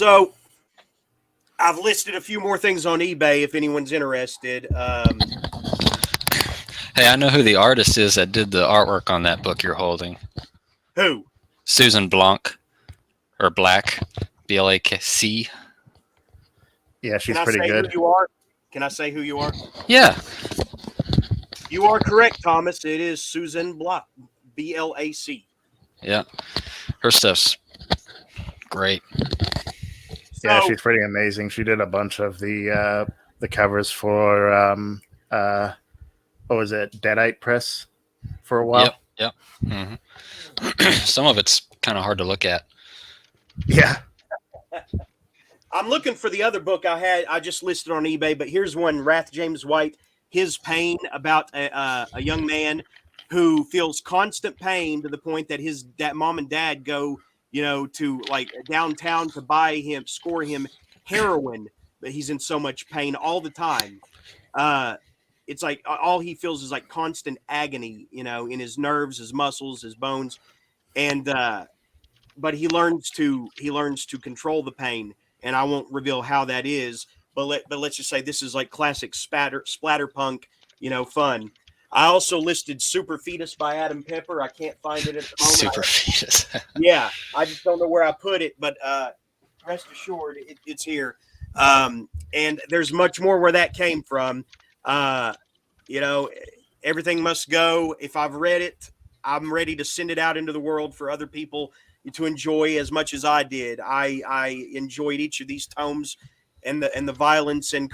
So I've listed a few more things on eBay if anyone's interested. Hey, I know who the artist is that did the artwork on that book you're holding. Who? Susan Blanc, or Black, B-L-A-C. Yeah, she's Can I pretty say good. who you are? Can I say who you are? Yeah. You are correct, Thomas. It is Susan Black, B-L-A-C. Yeah. Her stuff's great. Yeah, So, she's pretty amazing. She did a bunch of the covers for what was it, Deadite Press for a while. Yep. Mm-hmm. Some of it's kind of hard to look at. Yeah. I'm looking for the other book I just listed on eBay, but here's one, Wrath James White, His Pain, about a young man who feels constant pain to the point that mom and dad go, to like downtown to score him heroin, but he's in so much pain all the time. It's like all he feels is like constant agony, in his nerves, his muscles, his bones. And, but he learns to control the pain, and I won't reveal how that is. But let's just say this is like classic splatterpunk, fun. I also listed Super Fetus by Adam Pepper. I can't find it at the moment. Super Fetus. Yeah, I just don't know where I put it, but rest assured, it's here. And there's much more where that came from. Everything must go. If I've read it, I'm ready to send it out into the world for other people to enjoy as much as I did. I enjoyed each of these tomes and the violence and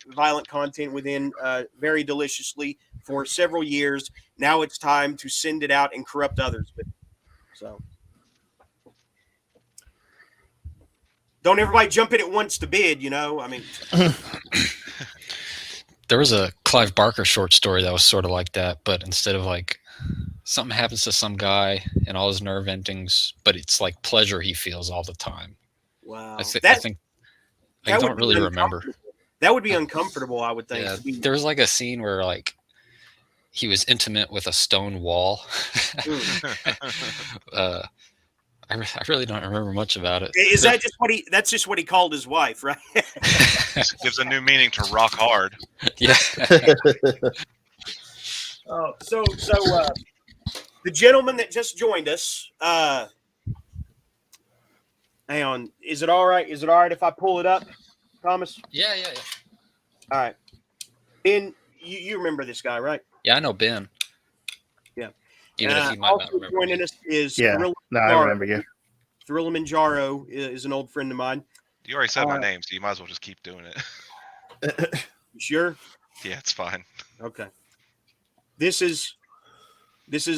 violent content within very deliciously for several years. Now it's time to send it out and corrupt others. So don't everybody jump in at once to bid, I mean. There was a Clive Barker short story that was sort of like that, but instead of like something happens to some guy and all his nerve endings, but it's like pleasure he feels all the time. Wow. I think I don't really remember. That would be uncomfortable, I would think. Yeah, there was like a scene where like he was intimate with a stone wall. I really don't remember much about it. Is that just that's just what he called his wife, right? Gives a new meaning to rock hard. Yeah. Oh, so the gentleman that just joined us, hang on, is it all right? Is it all right if I pull it up, Thomas? Yeah. All right. Ben, you remember this guy, right? Yeah, I know Ben. Yeah. Even if he might not remember. Joining us is I remember you. Thrilla Manjaro is an old friend of mine. You already said my name, so you might as well just keep doing it. You sure? Yeah, it's fine. Okay. This is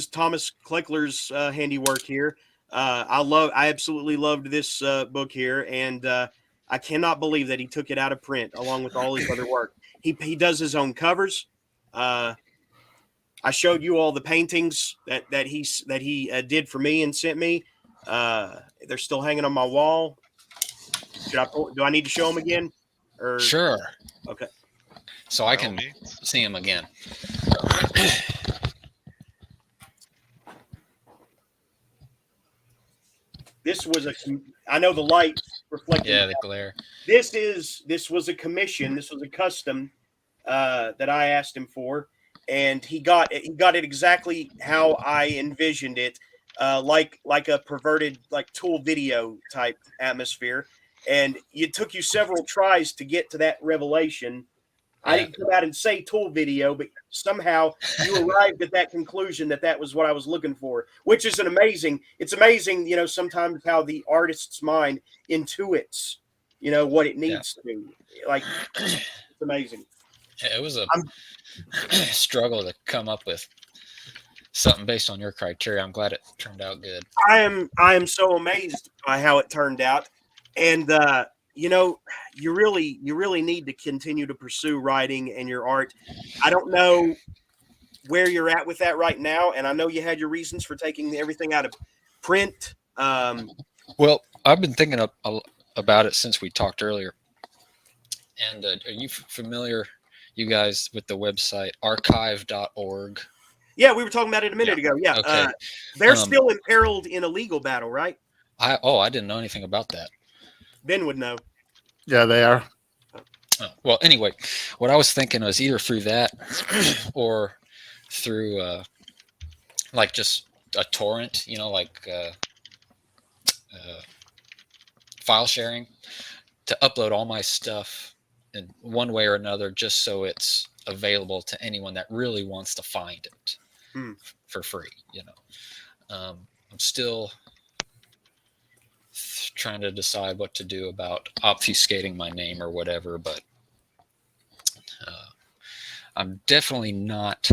Thomas Cleckler's handiwork here. I absolutely loved this book here, and I cannot believe that he took it out of print along with all his other work. He does his own covers. I showed you all the paintings that he did for me and sent me. They're still hanging on my wall. Do I need to show them again? Or Sure. Okay. So I can see him again. This was I know the light reflecting. Yeah, the glare. This was a commission. This was a custom that I asked him for, and he got it exactly how I envisioned it, like a perverted like Tool video type atmosphere. And it took you several tries to get to that revelation. I didn't come out and say Tool video, but somehow you arrived at that conclusion that was what I was looking for, which is it's amazing, sometimes how the artist's mind intuits, what it needs to do. Like, it's amazing. It was a struggle to come up with something based on your criteria. I'm glad it turned out good. I am so amazed by how it turned out. And, you really need to continue to pursue writing and your art. I don't know where you're at with that right now, and I know you had your reasons for taking everything out of print. Well, I've been thinking about it since we talked earlier. And are you familiar, you guys, with the website archive.org? Yeah, we were talking about it a minute ago. Yeah, okay. They're still imperiled in a legal battle, right? I didn't know anything about that. Ben would know. Yeah, they are. Oh, well, anyway, what I was thinking was either through that or through like just a torrent, like file sharing, to upload all my stuff in one way or another, just so it's available to anyone that really wants to find it for free. I'm still trying to decide what to do about obfuscating my name or whatever, but I'm definitely not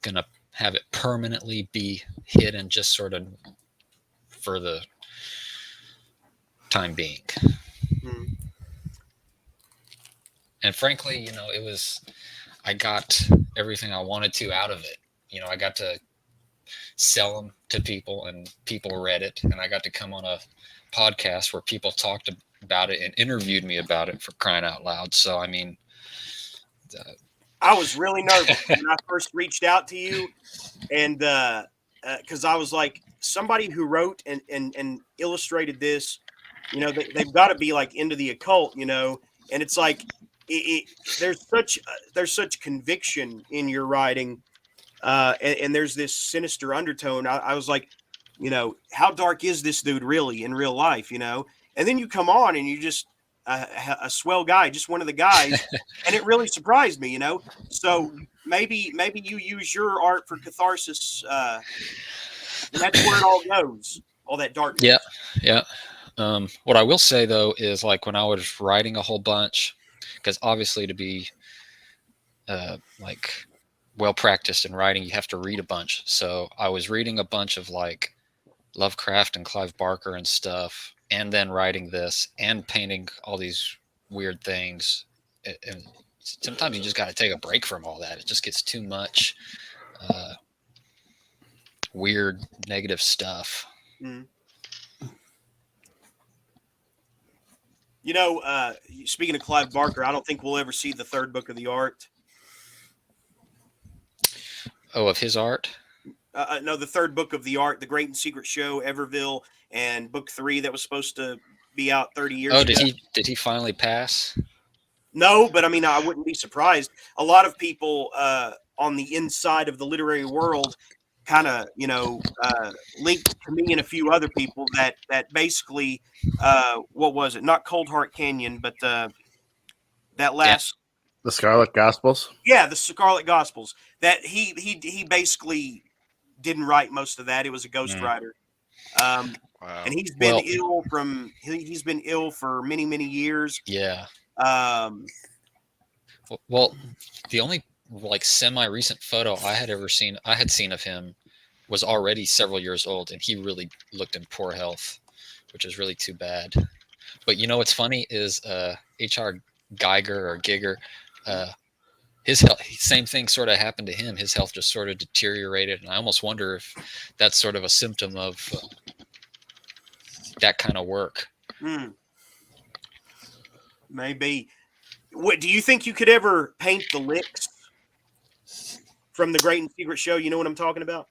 gonna have it permanently be hidden, just sort of for the time being. And frankly, I got everything I wanted to out of it. I got to sell them to people and people read it, and I got to come on a podcast where people talked about it and interviewed me about it, for crying out loud. So, I mean, I was really nervous when I first reached out to you, and because I was like, somebody who wrote and illustrated this, they've got to be like into the occult, and it's like there's such conviction in your writing, and there's this sinister undertone. I was like, how dark is this dude really in real life, and then you come on and you just a swell guy, just one of the guys, and it really surprised me, So maybe you use your art for catharsis, and that's where it all goes, all that darkness. Yeah. What I will say though is, like, when I was writing a whole bunch, because obviously to be like well practiced in writing, you have to read a bunch. So I was reading a bunch of like Lovecraft and Clive Barker and stuff, and then writing this and painting all these weird things. And sometimes you just got to take a break from all that. It just gets too much weird, negative stuff. Speaking of Clive Barker, I don't think we'll ever see the third book of the art. Oh, of his art? No, the third book of the art, The Great and Secret Show, Everville, and book 3 that was supposed to be out 30 years ago. Did he finally pass? No, but I mean, I wouldn't be surprised. A lot of people on the inside of the literary world kind of, linked to me and a few other people that basically, what was it? Not Cold Heart Canyon, but that last... The Scarlet Gospels? Yeah, the Scarlet Gospels. That he basically didn't write most of that. It was a ghostwriter. Wow. And he's been he's been ill for many, many years. Yeah. Well, the only like semi-recent photo I had seen of him was already several years old, and he really looked in poor health, which is really too bad. But what's funny is H.R. Giger, his health, same thing sort of happened to him. His health just sort of deteriorated, and I almost wonder if that's sort of a symptom of that kind of work. Maybe. What do you think you could ever paint the licks from The Great and Secret Show? You know what I'm talking about?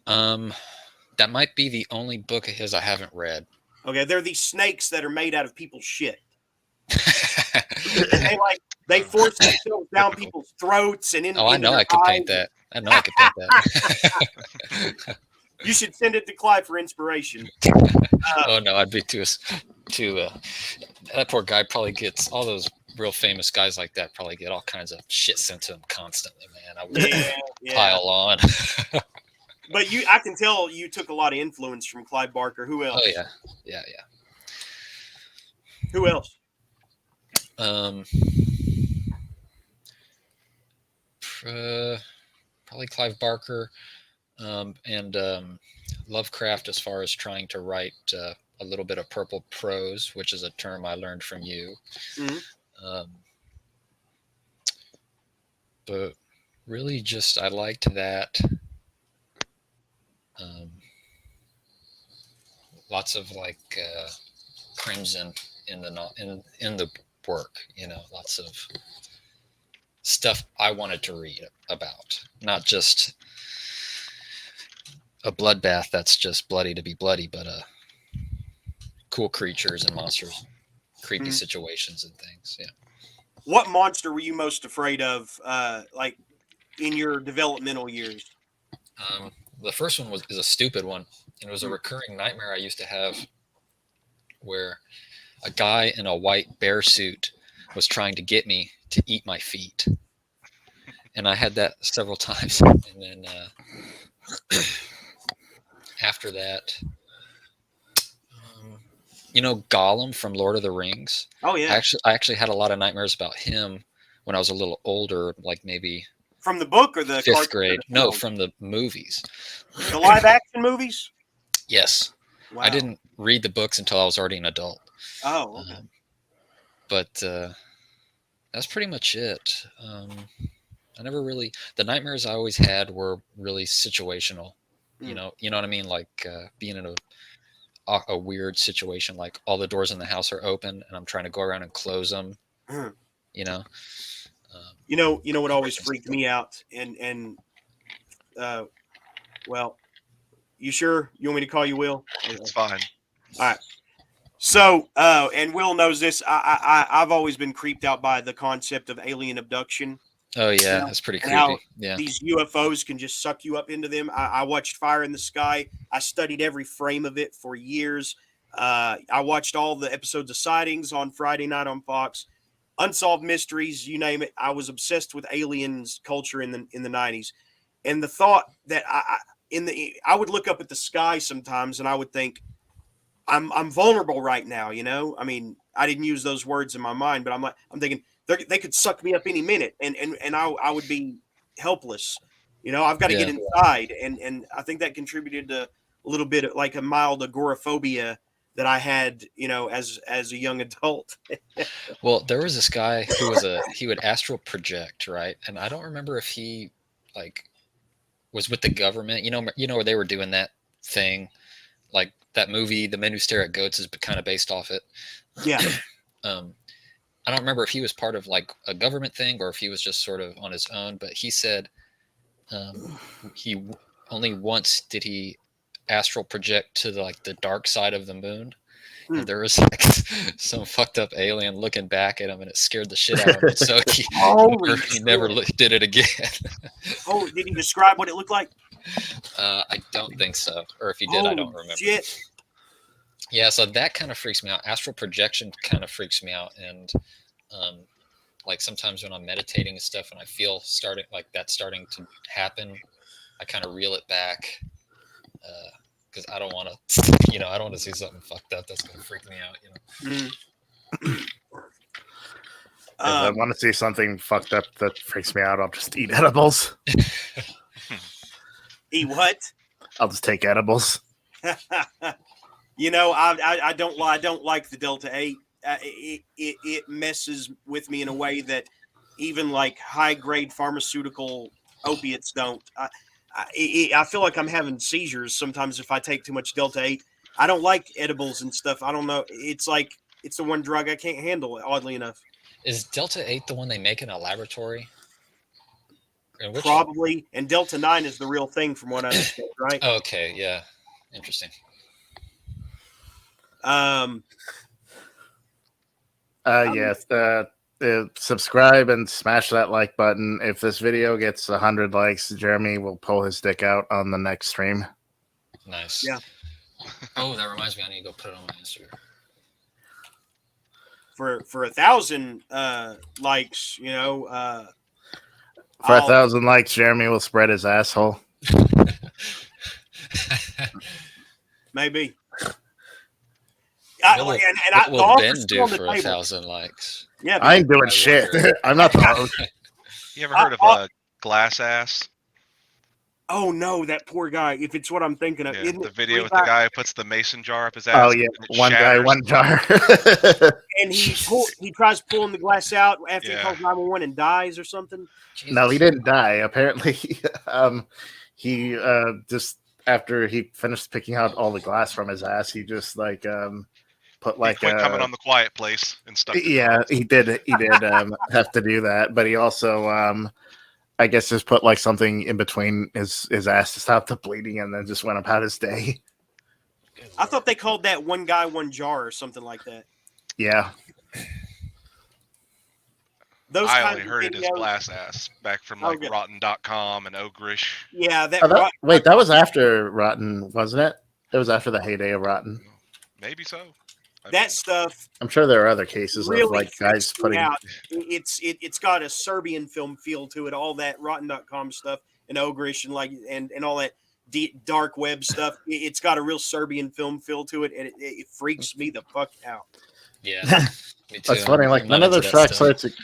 That might be the only book of his I haven't read. Okay, they're these snakes that are made out of people's shit. They force themselves down people's throats and in. Oh, I know I could paint that. I know I could paint that. You should send it to Clive for inspiration. Oh no, I'd be too. That poor guy probably gets all those real famous guys like that. Probably get all kinds of shit sent to him constantly, man. I would pile on. But I can tell you took a lot of influence from Clive Barker. Who else? Oh yeah. Who else? Probably Clive Barker, and Lovecraft, as far as trying to write a little bit of purple prose, which is a term I learned from you. But really, just I liked that. Lots of like crimson in the work, lots of stuff I wanted to read about, not just a bloodbath that's just bloody to be bloody, but a cool creatures and monsters, creepy Mhm. situations and things. Yeah. What monster were you most afraid of, like in your developmental years? The first one is a stupid one. And it was a Hmm. recurring nightmare I used to have where a guy in a white bear suit was trying to get me to eat my feet. And I had that several times. And then after that, Gollum from Lord of the Rings. Oh yeah, I actually had a lot of nightmares about him when I was a little older, like maybe from the book or the fifth cartoon or grade. the No, film? from the movies. The live action movies. Yes. Wow. I didn't read the books until I was already an adult. Oh, okay. But that's pretty much it. I never really, the nightmares I always had were really situational. You know what I mean? Like being in a weird situation, like all the doors in the house are open and I'm trying to go around and close them. Mhm. You know. You know what always freaked me out, and well, you sure you want me to call you Will? It's fine. All right. So, and Will knows this. I've always been creeped out by the concept of alien abduction. Oh yeah, You know, that's pretty and how creepy. Yeah. these UFOs can just suck you up into them. I watched Fire in the Sky. I studied every frame of it for years. I watched all the episodes of Sightings on Friday night on Fox. Unsolved Mysteries, you name it. I was obsessed with aliens culture in the 90s. And the thought that I would look up at the sky sometimes and I would think, I'm vulnerable right now, you know. I mean, I didn't use those words in my mind, but I'm thinking they could suck me up any minute, and I would be helpless. You know, I've got to get Yeah. inside, and I think that contributed to a little bit of, like, a mild agoraphobia that I had, you know, as a young adult. Well, there was this guy who he would astral project, right? And I don't remember if he like was with the government. You know where they were doing that thing, like that movie, The Men Who Stare at Goats, is kind of based off it. Yeah. I don't remember if he was part of like a government thing or if he was just sort of on his own. But he said he only once did he astral project to the dark side of the moon. And there was like some fucked up alien looking back at him, and it scared the shit out of him. So he never did it again. Oh, did he describe what it looked like? I don't think so. Or if he did, I don't remember. Shit. Yeah, so that kind of freaks me out. Astral projection kind of freaks me out. And like sometimes when I'm meditating and stuff and I feel starting to happen, I kind of reel it back. Because I don't want to, I don't want to see something fucked up that's going to freak me out, If I want to see something fucked up that freaks me out, I'll just eat edibles. Eat what? I'll just take edibles. You know, I don't lie. I don't like the Delta 8. It messes with me in a way that even like high grade pharmaceutical opiates don't. I feel like I'm having seizures sometimes if I take too much Delta 8. I don't like edibles and stuff. I don't know. It's like it's the one drug I can't handle, oddly enough. Is Delta 8 the one they make in a laboratory? Probably. And Delta 9 is the real thing from what I understand, right? Okay, yeah. Interesting. Yes. Subscribe and smash that like button. If this video gets 100 likes, Jeremy will pull his dick out on the next stream. Nice. Yeah. Oh, that reminds me. I need to go put it on my Instagram. For 1,000 likes, you know. For 1,000 likes, Jeremy will spread his asshole. Maybe. What will Ben do for 1,000 likes? Yeah, I ain't doing shit. I'm not the host. You ever heard of glass ass? Oh no, that poor guy. If it's what I'm thinking of, Yeah, isn't the it video with the guy who puts the mason jar up his ass. Oh yeah, one guy, one jar. And he tries pulling the glass out after he calls 911 and dies or something. Jesus. No, he didn't die. Apparently, he just after he finished picking out all the glass from his ass, he just like put like quit coming on The Quiet Place and stuff. Yeah, he did have to do that, but he also I guess just put like something in between his ass to stop the bleeding, and then just went about his day. I thought they called that One Guy, One Jar or something like that. Yeah. Those I kinds only of heard it as videos. Blast Ass back from like Okay. Rotten.com and Ogrish. Yeah, that. Oh, wait, that was after Rotten, wasn't it? It was after the heyday of Rotten. Maybe so. I that mean, stuff I'm sure there are other cases of really like guys freaks me putting. out. It's got a Serbian film feel to it. All that Rotten.com stuff and Ogrish and all that dark web stuff. It's got a real Serbian film feel to it, and it freaks me the fuck out. Yeah, me too. That's funny. Like I'm none not of those into that shark stuff. sites,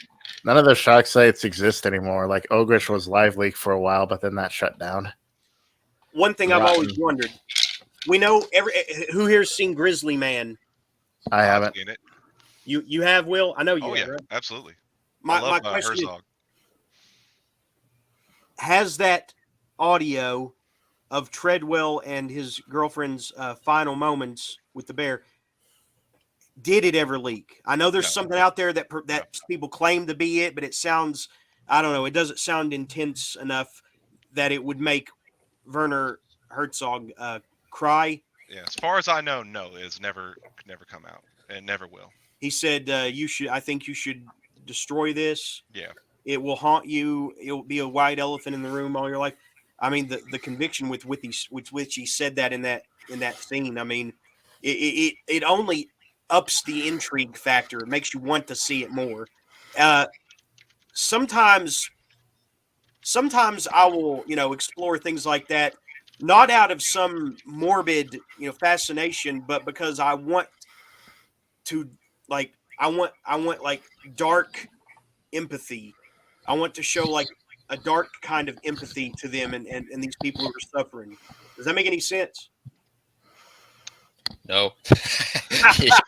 none of those shark sites exist anymore. Like Ogrish was live leak for a while, but then that shut down. One thing I've always Rotten. wondered. We know who here's seen Grizzly Man. I I've haven't. seen it. You have, Will? I know you Oh have. yeah, Right? absolutely. My I love question is, Herzog. has that audio of Treadwell and his girlfriend's final moments with the bear, did it ever leak? I know there's No. something out there that people claim to be it, but it sounds, I don't know, it doesn't sound intense enough that it would make Werner Herzog cry. Yeah, as far as I know, no, it's never come out, and never will. He said, I think you should destroy this. Yeah. It will haunt you. It will be a white elephant in the room all your life. I mean, the conviction with which he said that in that scene. I mean, it only ups the intrigue factor. It makes you want to see it more. Sometimes I will, explore things like that, not out of some morbid, fascination, but because I want to, I want like dark empathy. I want to show like a dark kind of empathy to them and these people who are suffering. Does that make any sense? No. Yes.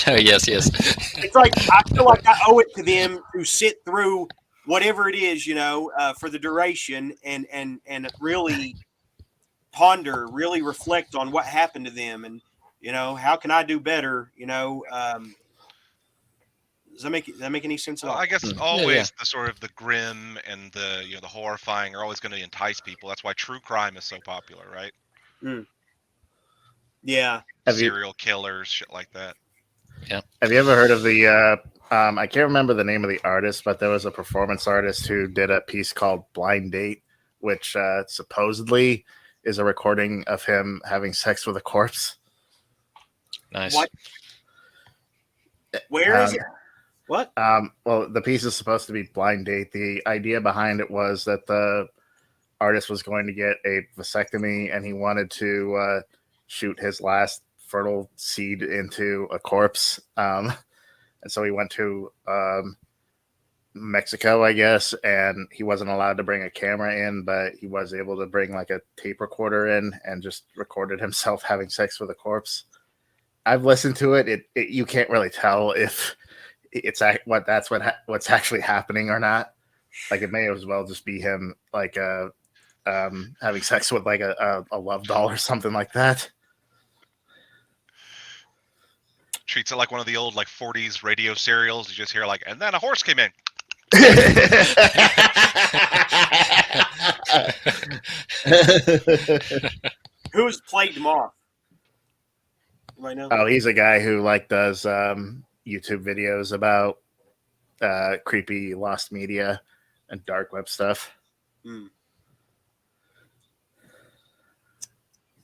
No, yes. It's like I feel like I owe it to them to sit through whatever it is, for the duration and really ponder, really reflect on what happened to them, and how can I do better? Does that make any sense at all? I guess Yeah, always yeah. the sort of the grim and the the horrifying are always going to entice people. That's why true crime is so popular, right? Yeah. Serial killers, shit like that. Have you ever heard of the? I can't remember the name of the artist, but there was a performance artist who did a piece called "Blind Date," which supposedly is a recording of him having sex with a corpse. Nice. What? Where is it? What? Well, the piece is supposed to be Blind Date. The idea behind it was that the artist was going to get a vasectomy and he wanted to shoot his last fertile seed into a corpse. And so he went to Mexico, I guess, and he wasn't allowed to bring a camera in, but he was able to bring like a tape recorder in and just recorded himself having sex with a corpse. I've listened to it. It you can't really tell if it's what's actually happening or not. Like it may as well just be him like having sex with like a love doll or something like that. Treats it like one of the old like 40s radio serials. You just hear like, and then a horse came in. Who's played them off right now? Oh, he's a guy who like does YouTube videos about creepy lost media and dark web stuff.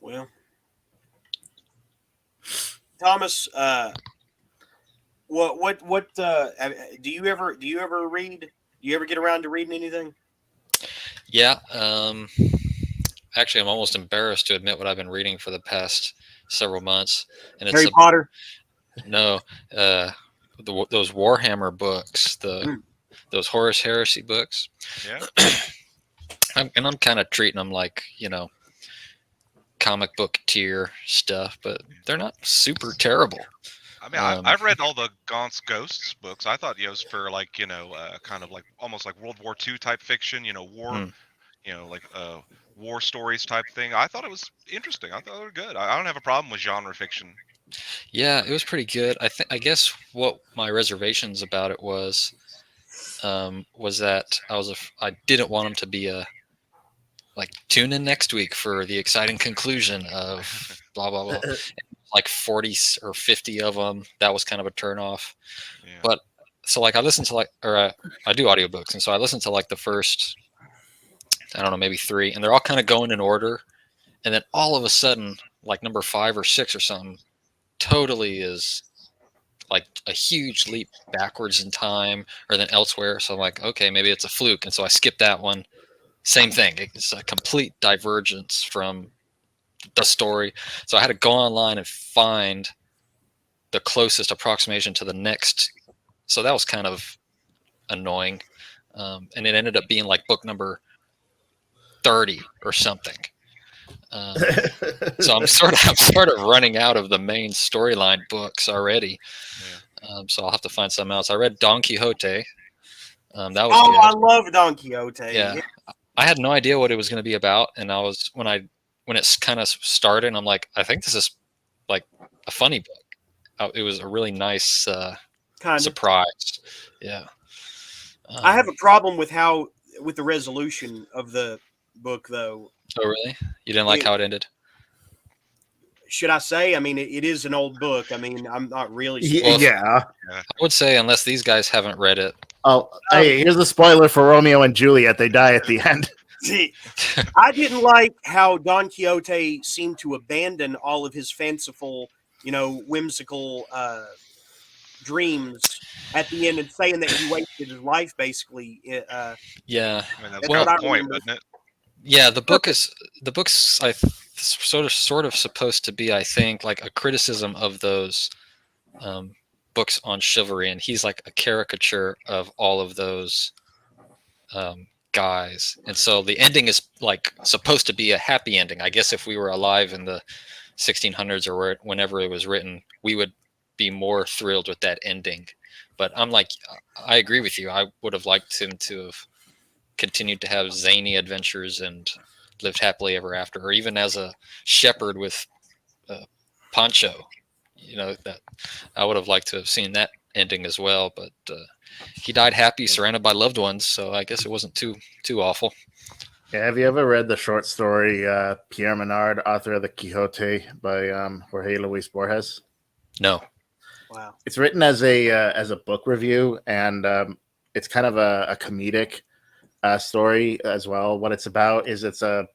Well, Thomas, what do you ever read? Do you ever get around to reading anything? Yeah. Actually, I'm almost embarrassed to admit what I've been reading for the past several months, and it's Harry Potter. No, those Warhammer books, those Horus Heresy books. Yeah. I'm kind of treating them like comic book tier stuff, but they're not super terrible. I mean, I've read all the Gaunt's Ghosts books. I thought it was for like kind of like almost like World War II type fiction. War. Like war stories type thing. I thought it was interesting. I thought they were good. I don't have a problem with genre fiction. Yeah, it was pretty good. I guess what my reservations about it was that I didn't want them to be like tune in next week for the exciting conclusion of blah blah blah. Like 40 or 50 of them. That was kind of a turnoff. Yeah. But so like I listen to I do audiobooks, and so I listen to like the first, I don't know, maybe 3, and they're all kind of going in order, and then all of a sudden, like number 5 or 6 or something, totally is like a huge leap backwards in time or then elsewhere. So I'm like, okay, maybe it's a fluke, and so I skip that one. Same thing. It's a complete divergence from the story. So I had to go online and find the closest approximation to the next. So that was kind of annoying. And it ended up being like book number 30 or something. So I'm sort of running out of the main storyline books already. Yeah. So I'll have to find something else. I read Don Quixote. That was good. I love Don Quixote. Yeah. I had no idea what it was going to be about, and I was when it's kind of started, I'm like, I think this is like a funny book. It was a really nice surprise. Yeah. I have a problem with the resolution of the book, though. Oh, really? You didn't like how it ended? Should I say? I mean, it is an old book. I mean, I'm not really. Yeah. I would say, unless these guys haven't read it. Oh, hey, here's a spoiler for Romeo and Juliet. They die at the end. See, I didn't like how Don Quixote seemed to abandon all of his fanciful, whimsical dreams at the end and saying that he wasted his life, basically. Yeah. I mean, that's well, the point, wasn't it? Yeah, the book's sort of supposed to be, I think, like a criticism of those books on chivalry, and he's like a caricature of all of those guys. And so the ending is like supposed to be a happy ending. I guess if we were alive in the 1600s or whenever it was written, we would be more thrilled with that ending. But I'm like, I agree with you. I would have liked him to have continued to have zany adventures and lived happily ever after, or even as a shepherd with Pancho. That I would have liked to have seen that ending as well. But he died happy, surrounded by loved ones. So I guess it wasn't too awful. Yeah, have you ever read the short story Pierre Menard, author of the Quixote by Jorge Luis Borges? No. Wow. It's written as a book review, and it's kind of a comedic story as well. What it's about is it's a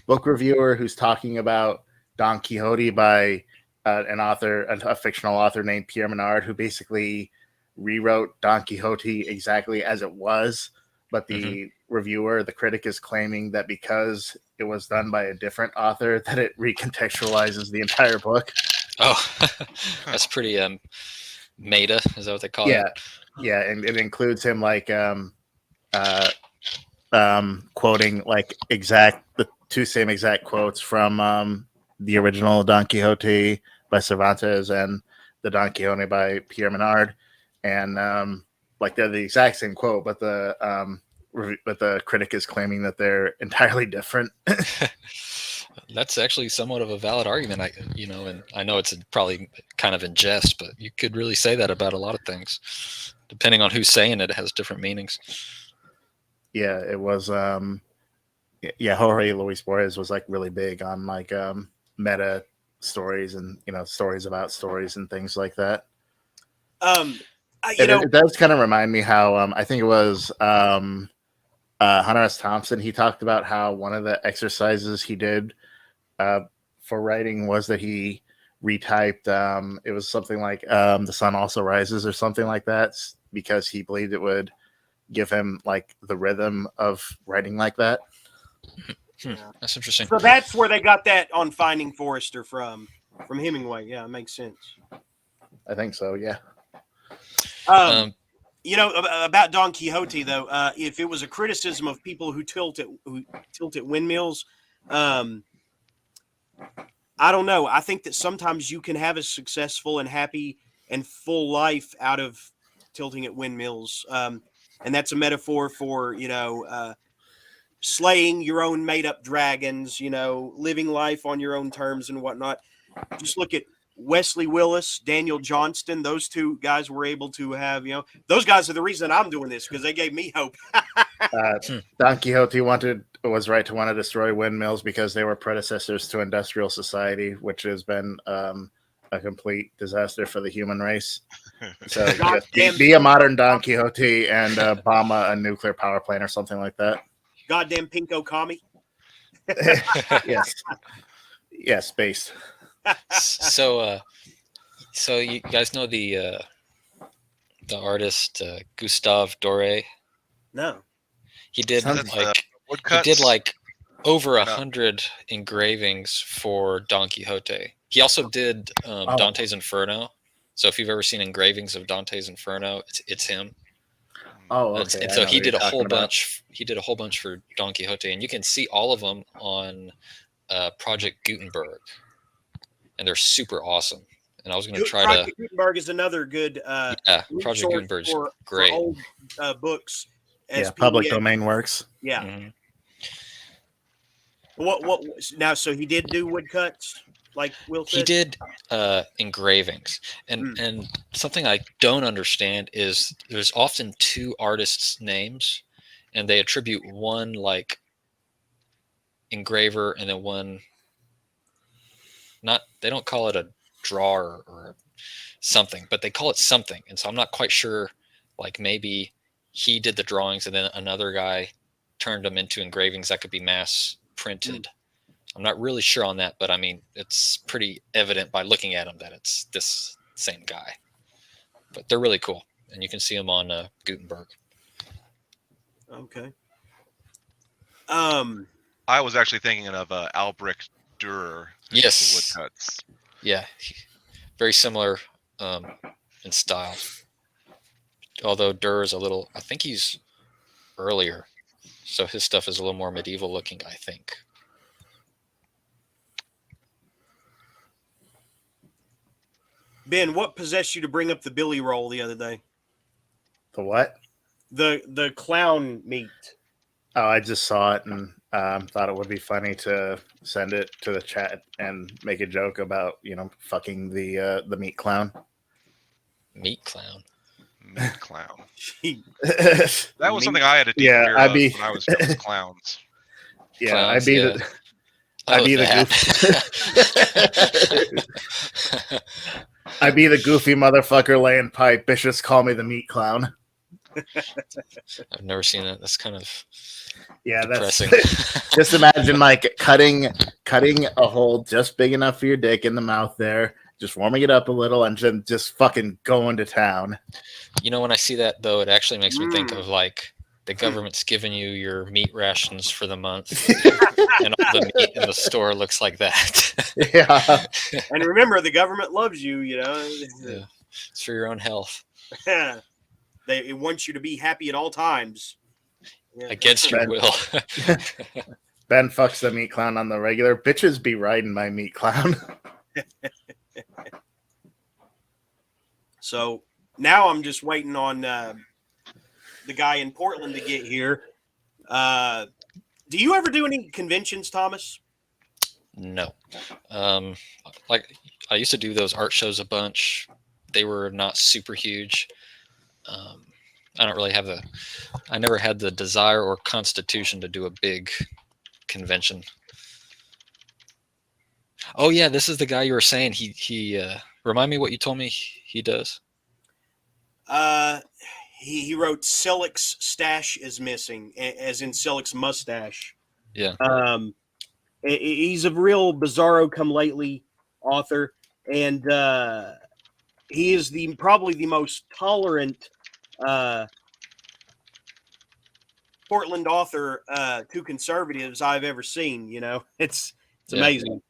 book reviewer who's talking about Don Quixote by a fictional author named Pierre Menard, who basically rewrote Don Quixote exactly as it was. But the reviewer, the critic, is claiming that because it was done by a different author, that it recontextualizes the entire book. Oh, that's pretty meta. Is that what they call it? Yeah, and it includes him like quoting like the two same exact quotes from the original Don Quixote by Cervantes and the Don Quixote by Pierre Menard, and like they're the exact same quote, but the critic is claiming that they're entirely different. That's actually somewhat of a valid argument. And I know it's probably kind of in jest, but you could really say that about a lot of things. Depending on who's saying it, it has different meanings. Yeah, it was. Jorge Luis Borges was like really big on like meta stories and stories about stories and things like that. It does kind of remind me how I think it was Hunter S. Thompson. He talked about how one of the exercises he did for writing was that he retyped. It was something like "The Sun Also Rises" or something like that, because he believed it would give him like the rhythm of writing like that. That's interesting. So that's where they got that on Finding Forrester from Hemingway. Yeah, it makes sense. I think so. Yeah. About Don Quixote though, if it was a criticism of people who tilt at windmills, I don't know. I think that sometimes you can have a successful and happy and full life out of tilting at windmills, and that's a metaphor for slaying your own made-up dragons, living life on your own terms and whatnot. Just look at Wesley Willis, Daniel Johnston, those two guys were able to have, those guys are the reason I'm doing this because they gave me hope. Don Quixote was right to want to destroy windmills because they were predecessors to industrial society, which has been a complete disaster for the human race. So be a modern Don Quixote and bomb a nuclear power plant or something like that. Goddamn Pinko Kami. Yes, based. So you guys know the artist Gustave Doré? No. He did over 100 engravings for Don Quixote. He also did Dante's Inferno. So if you've ever seen engravings of Dante's Inferno, it's him. Oh, okay. And so he did a whole bunch. He did a whole bunch for Don Quixote, and you can see all of them on Project Gutenberg, and they're super awesome. And I was going to try Project Gutenberg is another good. Project Gutenberg's great. For old books. Public domain works. Yeah. Mm-hmm. What now? So he did do woodcuts, like Will said? He did engravings, and something I don't understand is there's often two artists' names, and they attribute one like engraver and then one not. They don't call it a drawer or something, but they call it something, and so I'm not quite sure. Like maybe he did the drawings, and then another guy turned them into engravings that could be mass printed. I'm not really sure on that, but I mean, it's pretty evident by looking at them that it's this same guy. But they're really cool, and you can see them on Gutenberg. Okay. I was actually thinking of Albrecht Dürer. Yes. The woodcuts. Yeah, very similar in style. Although Dürer is I think he's earlier, so his stuff is a little more medieval looking, I think. Ben, what possessed you to bring up the Billy roll the other day? The what? The clown meat. Oh, I just saw it and thought it would be funny to send it to the chat and make a joke about, fucking the meat clown. Meat clown. Meat clown. That was something I had to deal with when I was with clowns. Yeah, clowns, I'd be the I'd be the goofy motherfucker laying pipe. Bitches call me the meat clown. I've never seen that. That's kind of depressing. That's just imagine like cutting a hole just big enough for your dick in the mouth there, just warming it up a little, and just fucking going to town. When I see that though, it actually makes me think of like the government's giving you your meat rations for the month, and all the meat in the store looks like that. Yeah. And remember, the government loves you. Yeah. It's for your own health. It wants you to be happy at all times. Yeah. Against your will. Ben fucks the meat clown on the regular. Bitches be riding my meat clown. So now I'm just waiting on the guy in Portland to get here. Do you ever do any conventions, Thomas? No. Like I used to do those art shows a bunch. They were not super huge. I don't really I never had the desire or constitution to do a big convention. Oh yeah, this is the guy you were saying. He remind me what you told me he does. He wrote Sillick's stash is missing, as in Sillick's mustache. Yeah. He's a real bizarro come lately author, and he is probably the most tolerant Portland author to conservatives I've ever seen. It's amazing.